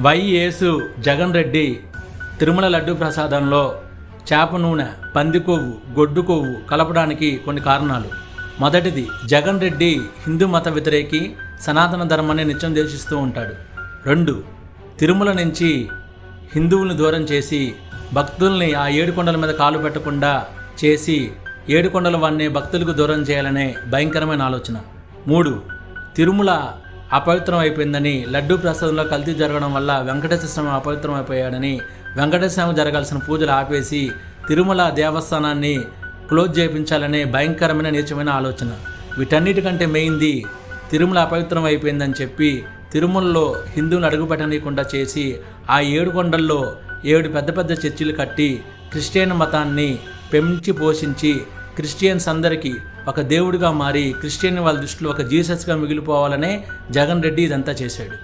YS Jagan Reddy Tirumala laddu ప్రసాదంలో చేప నూనె, పంది కొవ్వు, గొడ్డు కొవ్వు కలపడానికి కొన్ని కారణాలు. మొదటిది, జగన్ రెడ్డి హిందూ మత వ్యతిరేకి, సనాతన ధర్మాన్ని నిత్యం ద్వేషిస్తూ ఉంటాడు. 2, తిరుమల నుంచి హిందువులను దూరం చేసి భక్తుల్ని ఆ 7 కొండల మీద కాలు పెట్టకుండా చేసి 7 కొండల వాడిని భక్తులకు దూరం చేయాలనే భయంకరమైన ఆలోచన. 3, తిరుమల అపవిత్రం అయిపోయిందని, లడ్డూ ప్రసాదంలో కల్తీ జరగడం వల్ల వెంకటేశ్వర స్వామి అపవిత్రం అయిపోయాడని వెంకటేశ్వర స్వామి జరగాల్సిన పూజలు ఆపేసి తిరుమల దేవస్థానాన్ని క్లోజ్ చేయించాలనే భయంకరమైన నీచమైన ఆలోచన. వీటన్నిటికంటే మెయిన్ది, తిరుమల అపవిత్రం అయిపోయిందని చెప్పి తిరుమలలో హిందువులు అడుగుపెట్టనీయకుండా చేసి ఆ 7 కొండల్లో 7 పెద్ద పెద్ద చర్చిలు కట్టి క్రిస్టియన్ మతాన్ని పెంచి పోషించి క్రిస్టియన్స్ అందరికీ ఒక దేవుడిగా మారి క్రిస్టియన్ వాళ్ళ దృష్టిలో ఒక జీసస్గా మిగిలిపోవాలనే జగన్ రెడ్డి ఇదంతా చేశాడు.